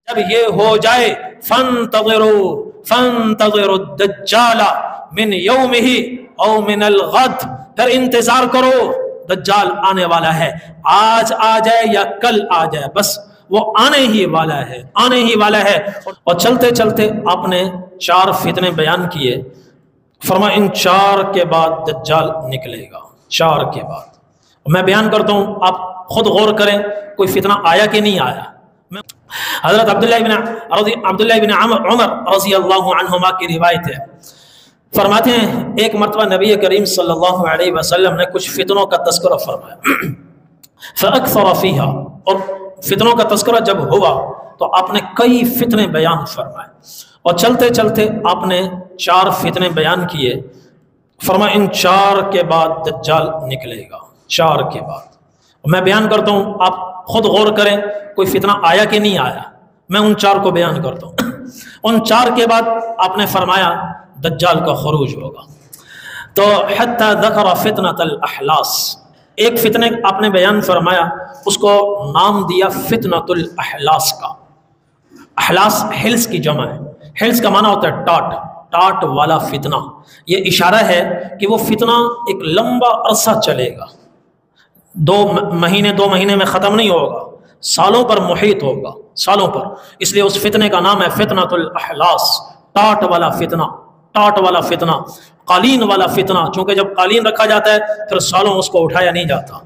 جب یہ ہو جائے فانتظروا الدجال من یومہ او من الغد، پھر انتظار کرو، دجال آنے والا ہے، آج آ جائے یا کل آ جائے، بس وہ آنے ہی والا ہے، آنے ہی والا ہے۔ اور چلتے چلتے آپ نے 4 فتنے بیان کیے، فرمایا ان 4 کے بعد دجال نکلے گا، 4 کے بعد۔ میں بیان کرتا ہوں، آپ خود غور کریں کوئی فتنہ آیا کہ نہیں آیا۔ حضرت عبداللہ بن عمر رضی اللہ عنہما کی روایت ہے، فرماتے ہیں ایک مرتبہ نبی کریم صلی اللہ علیہ وسلم نے کچھ فتنوں کا تذکرہ فرمایا، فَأَكْثَرَ فِيهَا، اور فتنوں کا تذکرہ جب ہوا تو آپ نے کئی فتنے بیان فرمائے، اور چلتے چلتے آپ نے 4 فتنے بیان کیے، فرمایا ان 4 کے بعد دجال نکلے گا، 4 کے بعد۔ میں بیان کرتا ہوں، آپ خود غور کریں کوئی فتنہ آیا کہ نہیں آیا۔ میں ان 4 کو بیان کرتا ہوں۔ ان 4 کے بعد آپ نے فرمایا دجال کا خروج ہوگا، تو حتی ذکر فتنۃ الاحلاس، ایک فتنے آپ نے بیان فرمایا، اس کو نام دیا فتنۃ الاحلاس کا۔ احلاس ہلس کی جمع ہے، ہلس کا معنی ہوتا ہے ٹاٹ والا فتنہ۔ یہ اشارہ ہے کہ وہ فتنہ ایک لمبا عرصہ چلے گا، 2 مہینے میں ختم نہیں ہوگا، سالوں پر محیط ہوگا، سالوں پر۔ اس لیے اس فتنے کا نام ہے فتنۃ الاحلاس، ٹاٹ والا فتنہ، ٹاٹ والا فتنہ، قالین والا فتنہ۔ چونکہ جب قالین رکھا جاتا ہے پھر سالوں اس کو اٹھایا نہیں جاتا،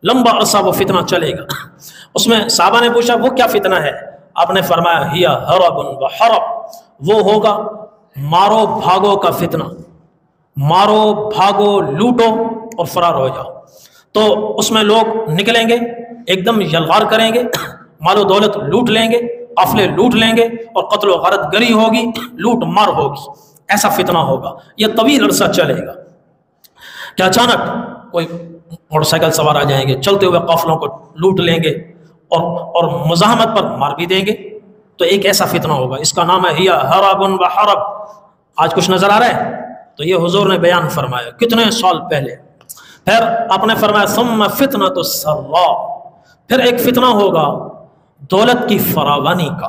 لمبا عرصہ وہ فتنہ چلے گا۔ اس میں صحابہ نے پوچھا وہ کیا فتنہ ہے؟ آپ نے فرمایا ہی حرب و حرب، وہ ہوگا مارو بھاگو کا فتنہ، مارو بھاگو لوٹو اور فرار ہو جاؤ۔ تو اس میں لوگ نکلیں گے، ایک دم یلغار کریں گے، مال و دولت لوٹ لیں گے، قافلے لوٹ لیں گے، اور قتل و غارت گری ہوگی، لوٹ مار ہوگی، ایسا فتنہ ہوگا، یہ طویل عرصہ چلے گا۔ کہ اچانک کوئی موٹر سائیکل سوار آ جائیں گے، چلتے ہوئے قافلوں کو لوٹ لیں گے اور مزاحمت پر مار بھی دیں گے، تو ایک ایسا فتنہ ہوگا، اس کا نام ہے ہی حرب و حرب۔ آج کچھ نظر آ رہا ہے؟ تو یہ حضور نے بیان فرمایا کتنے سال پہلے۔ پھر آپ نے فرمایا ثم فتنۃ السراء، پھر ایک فتنہ ہوگا دولت کی فراوانی کا،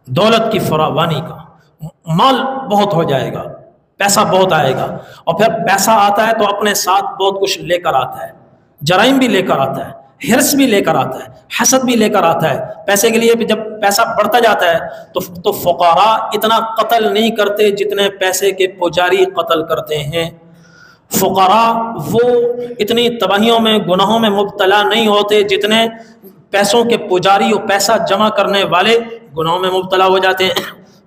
دولت کی فراوانی کا، مال بہت ہو جائے گا، پیسہ بہت آئے گا، اور پھر پیسہ آتا ہے تو اپنے ساتھ بہت کچھ لے کر آتا ہے، جرائم بھی لے کر آتا ہے، حرص بھی لے کر آتا ہے، حسد بھی لے کر آتا ہے۔ پیسے کے لیے بھی جب پیسہ بڑھتا جاتا ہے تو فقراء اتنا قتل نہیں کرتے جتنے پیسے کے پجاری قتل کرتے ہیں۔ فقراء وہ اتنی تباہیوں میں گناہوں میں مبتلا نہیں ہوتے جتنے پیسوں کے پجاری اور پیسہ جمع کرنے والے گناہوں میں مبتلا ہو جاتے ہیں۔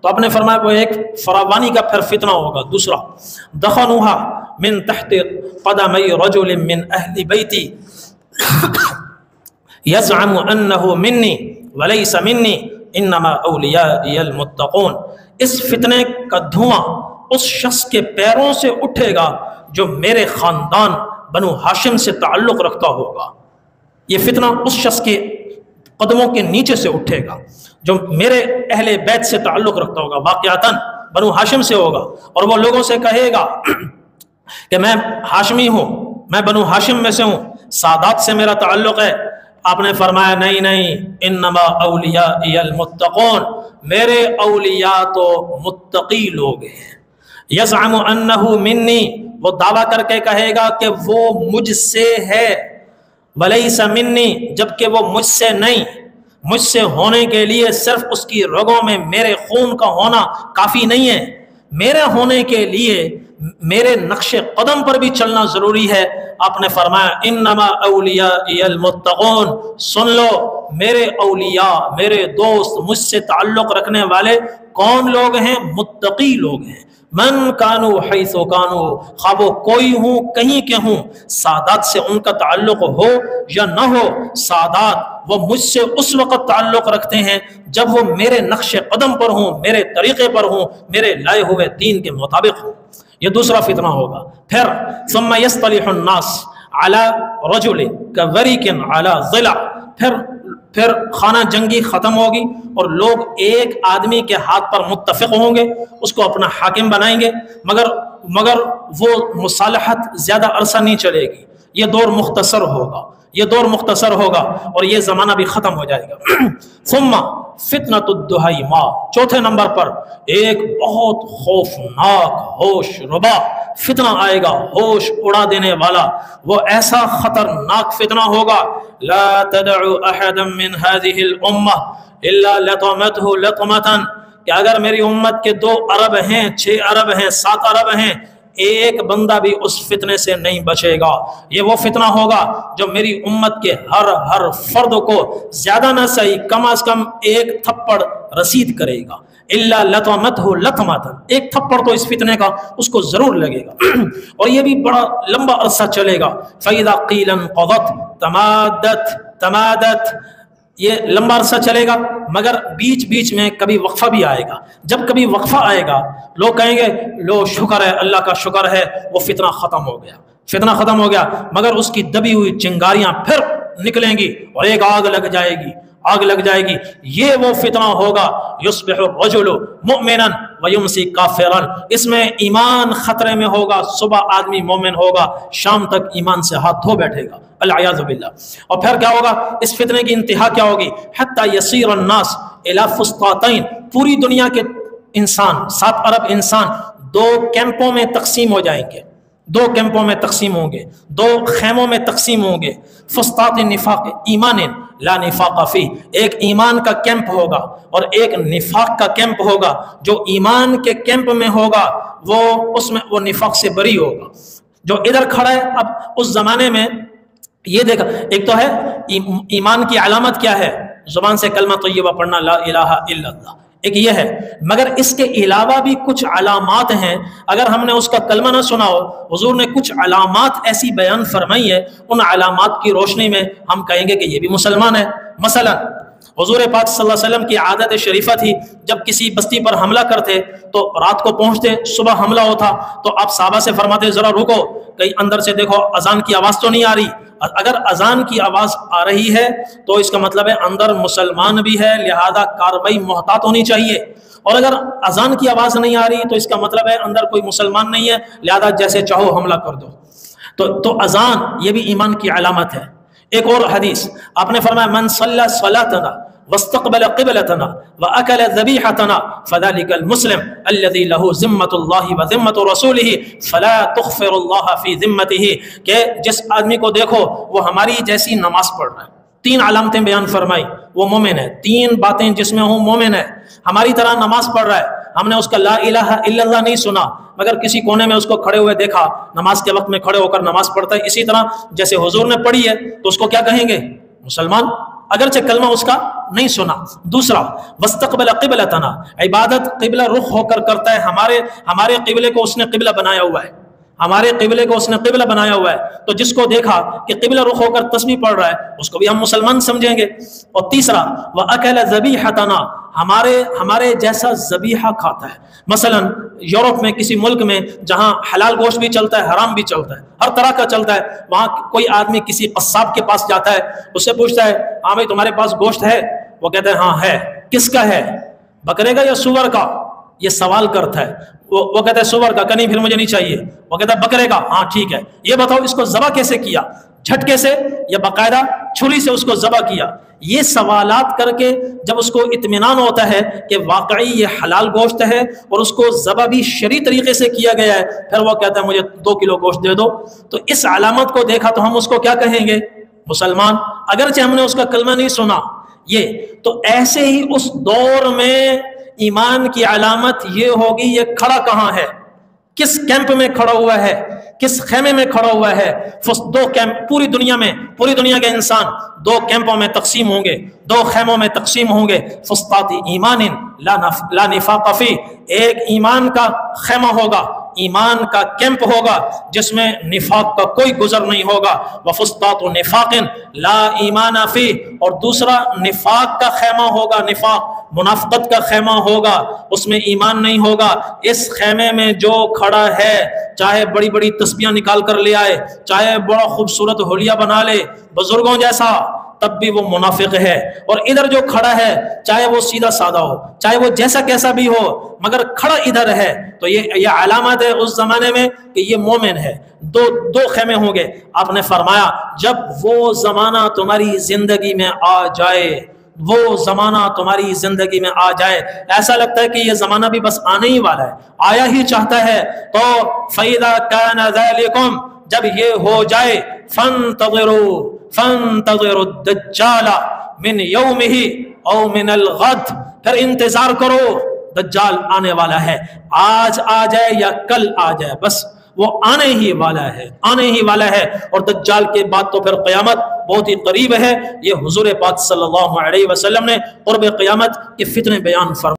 تو آپ نے فرمایا وہ ایک فراوانی کا پھر فتنہ ہوگا۔ دوسرا دخنوها من تحت قدمی رجل من اہل بیتی یزعم انه منی ولیس منی انما اولیائی المتقون، اس فتنے کا دھواں اس شخص کے پیروں سے اٹھے گا جو میرے خاندان بنو ہاشم سے تعلق رکھتا ہوگا۔ یہ فتنہ اس شخص کے قدموں کے نیچے سے اٹھے گا جو میرے اہل بیت سے تعلق رکھتا ہوگا، واقعتاً بنو ہاشم سے ہوگا، اور وہ لوگوں سے کہے گا کہ میں ہاشمی ہوں، میں بنو ہاشم میں سے ہوں، سادات سے میرا تعلق ہے۔ آپ نے فرمایا نہیں، انما اولیائی المتقون، میرے اولیاء تو متقی لوگ ہیں۔ یزعم انہ منی، وہ دعویٰ کر کے کہے گا کہ وہ مجھ سے ہے، ولیس منی، جبکہ وہ مجھ سے نہیں۔ مجھ سے ہونے کے لیے صرف اس کی رگوں میں میرے خون کا ہونا کافی نہیں ہے، میرے ہونے کے لیے میرے نقش قدم پر بھی چلنا ضروری ہے۔ آپ نے فرمایا انما اولیائی المتقون، سن لو میرے اولیاء، میرے دوست، مجھ سے تعلق رکھنے والے کون لوگ ہیں؟ متقی لوگ ہیں۔ من کانو حیث کانو، خواہ وہ کوئی ہوں، کہیں کے ہوں، سادات سے ان کا تعلق ہو یا نہ ہو، سادات وہ مجھ سے اس وقت تعلق رکھتے ہیں جب وہ میرے نقش قدم پر ہوں، میرے طریقے پر ہوں، میرے لائے ہوئے دین کے مطابق ہوں۔ یہ دوسرا فتنہ ہوگا۔ پھر ثم یصطلح الناس علی رجل کورق علی ضلع، پھر خانہ جنگی ختم ہوگی اور لوگ ایک آدمی کے ہاتھ پر متفق ہوں گے، اس کو اپنا حاکم بنائیں گے، مگر وہ مصالحت زیادہ عرصہ نہیں چلے گی، یہ دور مختصر ہوگا، یہ دور مختصر ہوگا اور یہ زمانہ بھی ختم ہو جائے گا۔ ثم فتنۃ الدہیما، چوتھے نمبر پر ایک بہت خوفناک ہوش ربا فتنہ آئے گا، ہوش اڑا دینے والا، وہ ایسا خطرناک فتنہ ہوگا، لا تدعو احدا من هذه الامہ الا لطمته لطمۃ، کہ اگر میری امت کے 2 ارب ہیں، 6 ارب ہیں، 7 ارب ہیں، ایک بندہ بھی اس فتنے سے نہیں بچے گا۔ یہ وہ فتنہ ہوگا جو میری امت کے ہر فرد کو زیادہ نہ صحیح کم از کم ایک تھپڑ رسید کرے گا، الا لطمته لطمۃ، ایک تھپڑ تو اس فتنے کا اس کو ضرور لگے گا، اور یہ بھی بڑا لمبا عرصہ چلے گا۔ فاذا قیل انقضت تمادت، یہ لمبا عرصہ چلے گا، مگر بیچ بیچ میں کبھی وقفہ بھی آئے گا۔ جب کبھی وقفہ آئے گا لوگ کہیں گے لو شکر ہے، اللہ کا شکر ہے، وہ فتنہ ختم ہو گیا، فتنہ ختم ہو گیا، مگر اس کی دبی ہوئی چنگاریاں پھر نکلیں گی اور ایک آگ لگ جائے گی، آگ لگ جائے گی۔ یہ وہ فتنہ ہوگا یصبح الرجل مؤمنا ویمسی کافرا، اس میں ایمان خطرے میں ہوگا، صبح آدمی مومن ہوگا، شام تک ایمان سے ہاتھ دھو بیٹھے گا، العیاذ باللہ۔ اور پھر کیا ہوگا، اس فتنے کی انتہا کیا ہوگی، حتی یصیر الناس الی فسطاطین، پوری دنیا کے انسان، 7 ارب انسان 2 کیمپوں میں تقسیم ہو جائیں گے، 2 کیمپوں میں تقسیم ہوں گے، 2 خیموں میں تقسیم ہوں گے۔ فسطاط نفاق ایمان لا نفاق فی، ایک ایمان کا کیمپ ہوگا اور ایک نفاق کا کیمپ ہوگا۔ جو ایمان کے کیمپ میں ہوگا وہ اس میں وہ نفاق سے بری ہوگا۔ جو ادھر کھڑا ہے، اب اس زمانے میں یہ دیکھا، ایک تو ہے ایمان کی علامت کیا ہے، زبان سے کلمہ طیبہ پڑھنا، لا الہ الا اللہ، ایک یہ ہے، مگر اس کے علاوہ بھی کچھ علامات ہیں۔ اگر ہم نے اس کا کلمہ نہ سنا ہو، حضور نے کچھ علامات ایسی بیان فرمائی ہے، ان علامات کی روشنی میں ہم کہیں گے کہ یہ بھی مسلمان ہے۔ مثلا حضور پاک صلی اللہ علیہ وسلم کی عادت شریفہ تھی، جب کسی بستی پر حملہ کرتے تو رات کو پہنچتے، صبح حملہ ہوتا تو آپ صحابہ سے فرماتے ذرا رکو، کہیں اندر سے دیکھو اذان کی آواز تو نہیں آ رہی، اگر اذان کی آواز آ رہی ہے تو اس کا مطلب ہے اندر مسلمان بھی ہے، لہذا کارروائی محتاط ہونی چاہیے، اور اگر اذان کی آواز نہیں آ رہی تو اس کا مطلب ہے اندر کوئی مسلمان نہیں ہے، لہذا جیسے چاہو حملہ کر دو۔ تو اذان یہ بھی ایمان کی علامت ہے۔ ایک اور حدیث آپ نے فرمایا من صلی صلاتنا واستقبل قبلتنا واكل ذبيحتنا فذلك المسلم الذي له ذمة الله وذمة رسوله فلا تخفر الله في ذمته، کہ جس آدمی کو دیکھو وہ ہماری جیسی نماز پڑھ رہا ہے، 3 علامتیں بیان فرمائی، وہ مومن ہے، 3 باتیں جس میں ہوں مومن ہے، ہماری طرح نماز پڑھ رہا ہے، ہم نے اس کا لا الہ الا اللہ نہیں سنا مگر کسی کونے میں اس کو کھڑے ہوئے دیکھا، نماز کے وقت میں کھڑے ہو کر نماز پڑھتا ہے، اسی طرح جیسے حضور نے پڑھی ہے تو اس کو کیا کہیں گے، مسلمان، اگرچہ کلمہ اس کا نہیں سنا۔ دوسرا واستقبل قبلتنا، عبادت قبلہ رخ ہو کر کرتا ہے، ہمارے قبلے کو اس نے قبلہ بنایا ہوا ہے، ہمارے قبلے کو اس نے قبلہ بنایا ہوا ہے، تو جس کو دیکھا کہ قبلہ رخ ہو کر تسبیح پڑھ رہا ہے اس کو بھی ہم مسلمان سمجھیں گے۔ اور تیسرا وَأَكَلَ ذَبِيحَتَنَا، ہمارے جیسا ذبیحہ کھاتا ہے۔ مثلا یورپ میں کسی ملک میں جہاں حلال گوشت بھی چلتا ہے، حرام بھی چلتا ہے، ہر طرح کا چلتا ہے، وہاں کوئی آدمی کسی قصاب کے پاس جاتا ہے، اس سے پوچھتا ہے ہاں بھائی تمہارے پاس گوشت ہے؟ وہ کہتا ہے ہاں ہے۔ کس کا ہے، بکرے کا یا سور کا؟ یہ سوال کرتا ہے، وہ کہتا ہے سور کا، کہ نہیں پھر مجھے نہیں چاہیے۔ وہ کہتا ہے بکرے کا، ہاں ٹھیک ہے، یہ بتاؤ اس کو ذبح کیسے کیا، جھٹکے سے یا باقاعدہ چھری سے اس کو ذبح کیا؟ یہ سوالات کر کے جب اس کو اطمینان ہوتا ہے کہ واقعی یہ حلال گوشت ہے اور اس کو ذبح بھی شرعی طریقے سے کیا گیا ہے، پھر وہ کہتا ہے مجھے 2 کلو گوشت دے دو۔ تو اس علامت کو دیکھا تو ہم اس کو کیا کہیں گے، مسلمان، اگرچہ ہم نے اس کا کلمہ نہیں سنا۔ یہ تو ایسے ہی اس دور میں ایمان کی علامت یہ ہوگی، یہ کھڑا کہاں ہے، کس کیمپ میں کھڑا ہوا ہے، کس خیمے میں کھڑا ہوا ہے۔ 2 کیمپ پوری دنیا کے انسان 2 کیمپوں میں تقسیم ہوں گے، 2 خیموں میں تقسیم ہوں گے۔ فسطاط ایمان لا نفاق فی، ایک ایمان کا خیمہ ہوگا، ایمان کا کیمپ ہوگا جس میں نفاق کا کوئی گزر نہیں ہوگا۔ وفسطاط نفاق لا ایمان فی، اور دوسرا نفاق کا خیمہ ہوگا، نفاق منافقت کا خیمہ ہوگا، اس میں ایمان نہیں ہوگا۔ اس خیمے میں جو کھڑا ہے چاہے بڑی بڑی تسبیحاں نکال کر لے آئے، چاہے بڑا خوبصورت حلیہ بنا لے، بزرگوں جیسا تب بھی وہ منافق ہے، اور ادھر جو کھڑا ہے چاہے وہ سیدھا سادہ ہو، چاہے وہ جیسا کیسا بھی ہو، مگر کھڑا ادھر ہے تو یہ علامت ہے اس زمانے میں کہ یہ مومن ہے۔ دو خیمے ہوں گے۔ آپ نے فرمایا جب وہ زمانہ تمہاری زندگی میں آ جائے، وہ زمانہ تمہاری زندگی میں آ جائے، ایسا لگتا ہے کہ یہ زمانہ بھی بس آنے ہی والا ہے، آیا ہی چاہتا ہے، تو فَإِذَا كَانَ ذَلِكُمْ، جب یہ ہو جائے، فَانْتَظِرُوا الدَّجَّالَ مِنْ يَوْمِهِ أَوْ مِنَ الْغَدِ، پھر انتظار کرو، دجال آنے والا ہے، آج آ جائے یا کل آ جائے، بس وہ آنے ہی والا ہے، آنے ہی والا ہے۔ اور دجال کے بعد تو پھر قیامت بہت ہی قریب ہے۔ یہ حضور پاک صلی اللہ علیہ وسلم نے قرب قیامت کے فتنے بیان فرمائے۔